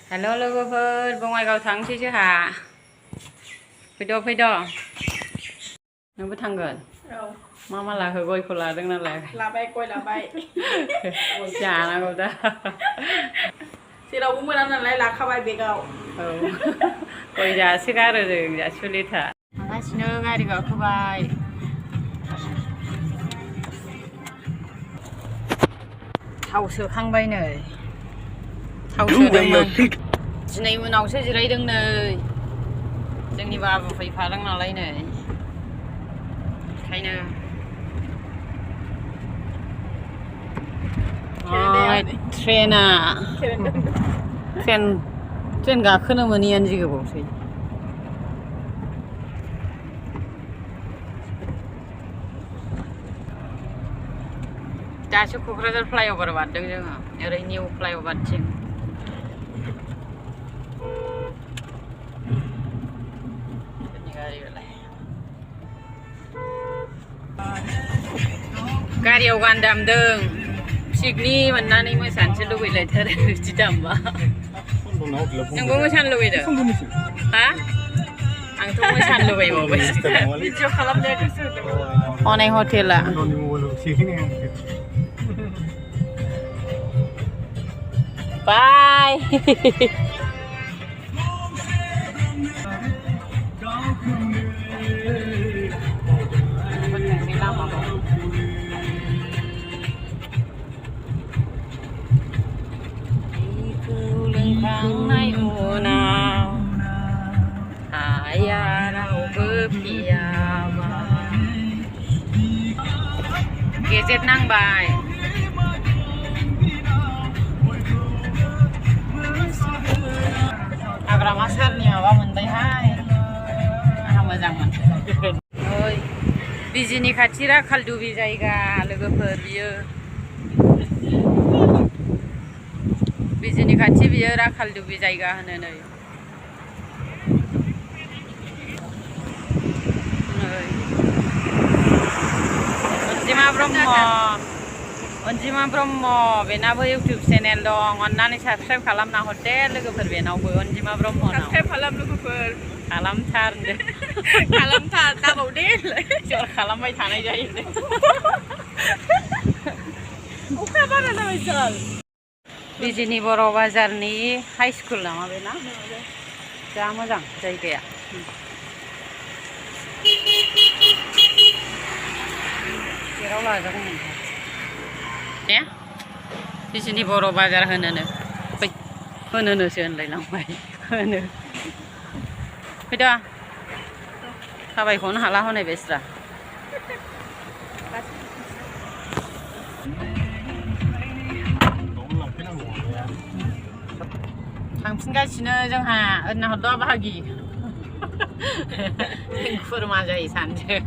हेल' लोगोफोर बङाइगाव थांसै जोंहा फैद' नोंबो थांगोन मा मा लाखो गयखौ लादों ना लायाखै लाबाय गय लाबाय जानांगौ दा जेरावबो मोना नालाय लाखाबाय बेगाव औ गय जासोगारो जों जासुलिथा थांगासिनो गारि गाखोबाय थाव सोखांबाय नै थाव सोदोंमोन दिनै उनावसो जिरायदों नै जोंनि बाबु फैफादों नालाय नै ओंखायनो ट्रेन गाखोनो मोनैयानो जि गोबावसै दासो क'क्राझार फ्लाइअभार बारदों जोङो ओरै निउ फ्लाइअभारथिं गारियाव गान दामदों पिकनि मोननानै मोसानोसो लुबैलायथारो बिदि दामबा नोंबो मोसानो लुबैदों हा आंथ' मोसानो लुबैबावबाय भिडिअ खालामनाया गोसो होदों हनै हटेला बाय लोंखांनाय उनाव हाया रावबो फैयाबा गेजेर नांबाय हाग्रामा सारनि माबा मोनबायहाय आंहा मोजां मोनदों ओइ बिजिनि खाथि राखालदुबि जायगा लोगोफोर बियो बिजिनि खाथि बियो राखालदुबि जायगा होनो नै अनजिमा ब्रह्म बेनाबो इउटुब चेनेल दं अन्नानै साबस्क्राइब खालामना हरदे लोगोफोर बेनावबो अनजिमा ब्रह्मनाव साबस्क्राइब खालाम लोगोफोर खालामथार खालामथार दाबावदे जर खालामबाय थानाय जायो अखा बारा जाबाय साल बिजिनि बर' बाजारनि हाइ स्कुल नामा बेना जा मोजां जायगाया जेराव लाजागौमोन ने बिजिनि बर' बाजार होनोनोसो होनलायलांबाय होनो फैद' थाबायखौनो हाला हनै बेस्रा थांफिनगासिनो जोंहा ओरैनो हरद'आ बाहागि खुरमा जायो सानैजों